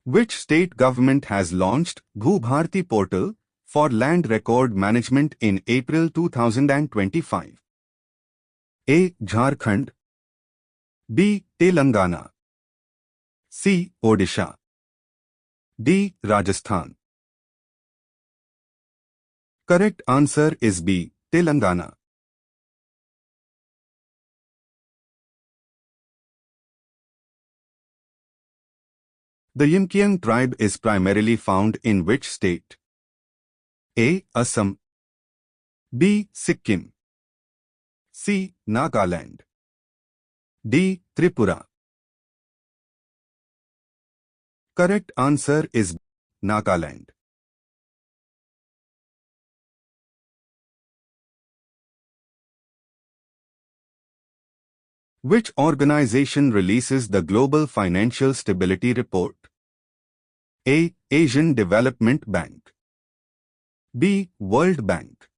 Which state government has launched Bhubharti portal for land record management in April 2025? A. Jharkhand, B. Telangana, C. Odisha, D. Rajasthan. Correct answer is B. Telangana. The Yimkhiang tribe is primarily found in which state? A. Assam, B. Sikkim, C. Nagaland, D. Tripura. Correct answer is Nagaland. Which organization releases the Global Financial Stability Report? A. Asian Development Bank, B. World Bank,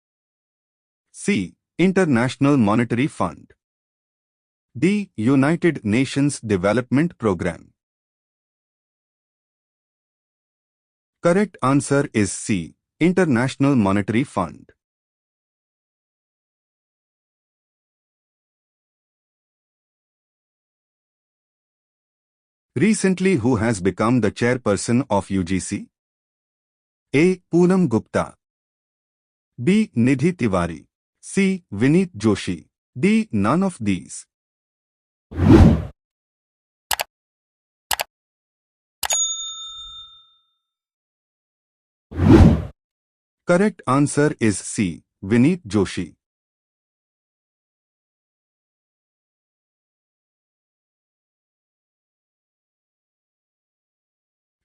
C. International Monetary Fund, D. United Nations Development Programme. Correct answer is C. International Monetary Fund. Recently, who has become the chairperson of UGC? A. Poonam Gupta, B. Nidhi Tiwari, C. Vineet Joshi, D. None of these. Correct answer is C. Vineet Joshi.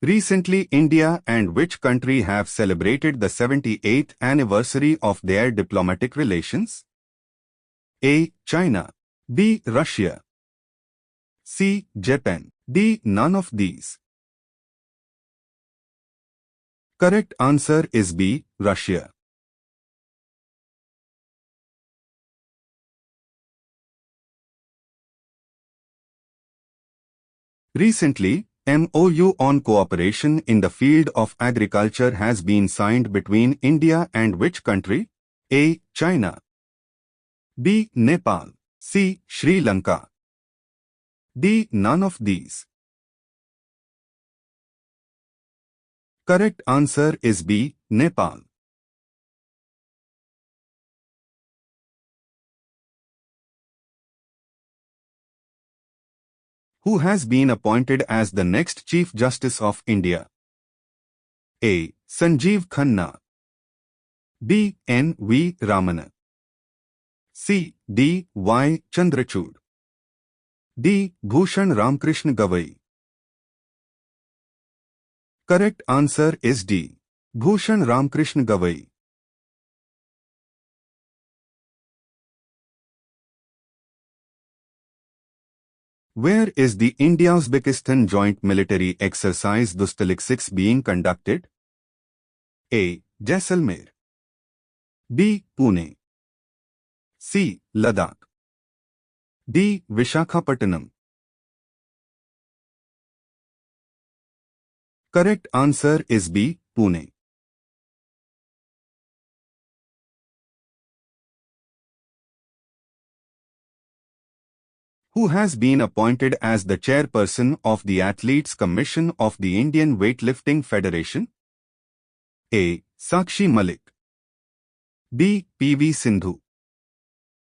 Recently, India and which country have celebrated the 78th anniversary of their diplomatic relations? A. China, B. Russia, C. Japan, D. None of these. Correct answer is B. Russia. Recently, MOU on cooperation in the field of agriculture has been signed between India and which country? A. China, B. Nepal, C. Sri Lanka, D. None of these. Correct answer is B. Nepal. Who has been appointed as the next Chief Justice of India? A. Sanjeev Khanna, B. N. V. Ramana, C. D. Y. Chandrachud, D. Bhushan Ramkrishna Gavai. Correct answer is D. Bhushan Ramkrishna Gavai. Where is the India-Uzbekistan joint military exercise Dostalik 6 being conducted? A. Jaisalmer, B. Pune, C. Ladakh, D. Visakhapatnam. Correct answer is B. Pune. Who has been appointed as the chairperson of the Athletes Commission of the Indian Weightlifting Federation? A. Sakshi Malik, B. P.V. Sindhu,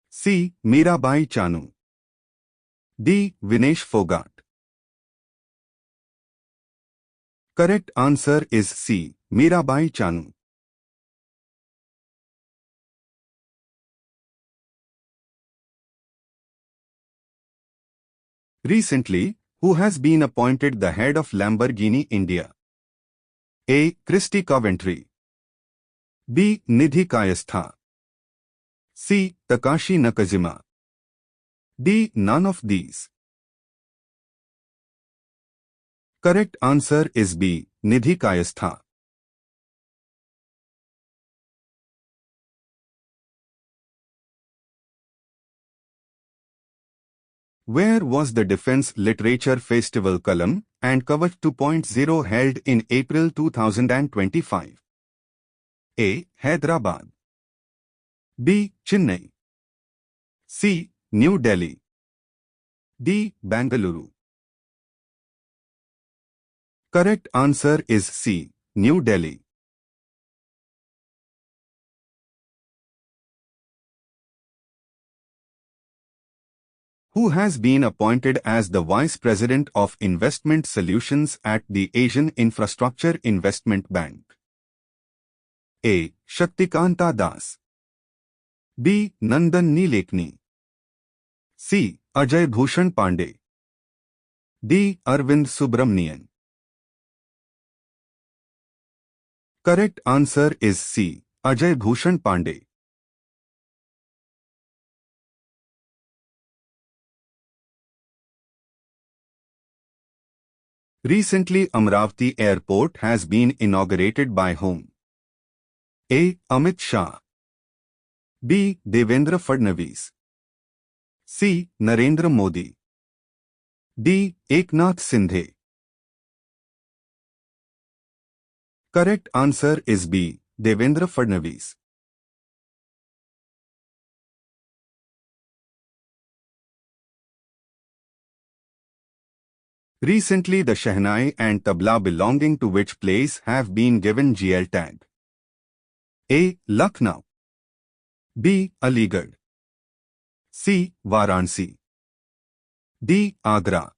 C. Mirabai Chanu, D. Vinesh Fogart. Correct answer is C. Mirabai Chanu. Recently, who has been appointed the head of Lamborghini India? A. Christy Coventry, B. Nidhi Kayastha, C. Takashi Nakajima, D. None of these. Correct answer is B. Nidhi Kayastha. Where was the Defence Literature Festival Kalam and Kavach 2.0 held in April 2025? A. Hyderabad. B. Chennai. C. New Delhi. D. Bengaluru. Correct answer is C. New Delhi. Who has been appointed as the Vice President of Investment Solutions at the Asian Infrastructure Investment Bank? A. Shaktikanta Das. B. Nandan Nilekani. C. Ajay Bhushan Pandey. D. Arvind Subramanian. Correct answer is C. Ajay Bhushan Pandey. Recently, Amravati Airport has been inaugurated by whom? A. Amit Shah. B. Devendra Fadnavis. C. Narendra Modi. D. Eknath Sindhe. Correct answer is B. Devendra Fadnavis. Recently, the Shehnai and Tabla belonging to which place have been given GL tag? A. Lucknow. B. Aligarh. C. Varanasi. D. Agra.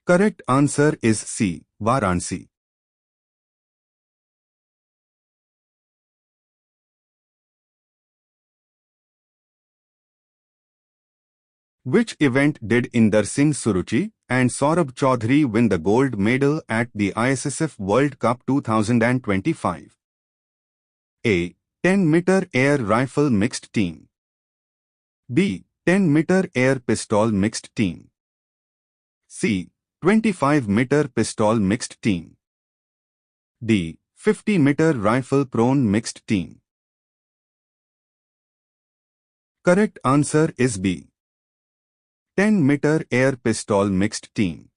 Correct answer is C. Varanasi. Which event did Inder Singh Suruchi and Saurabh Chaudhary win the gold medal at the ISSF World Cup 2025? A. 10-meter air rifle mixed team. B. 10-meter air pistol mixed team. C. 25-meter pistol mixed team. D. 50-meter rifle prone mixed team. Correct answer is B. 10-meter air pistol mixed team.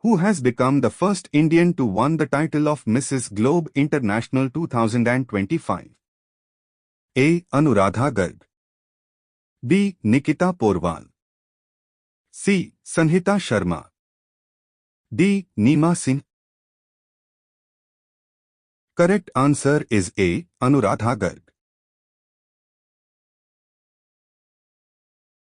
Who has become the first Indian to win the title of Mrs. Globe International 2025? A. Anuradha Garg. B. Nikita Porwal. C. Sanhita Sharma. D. Neema Singh. Correct answer is A. Anuradha Garg.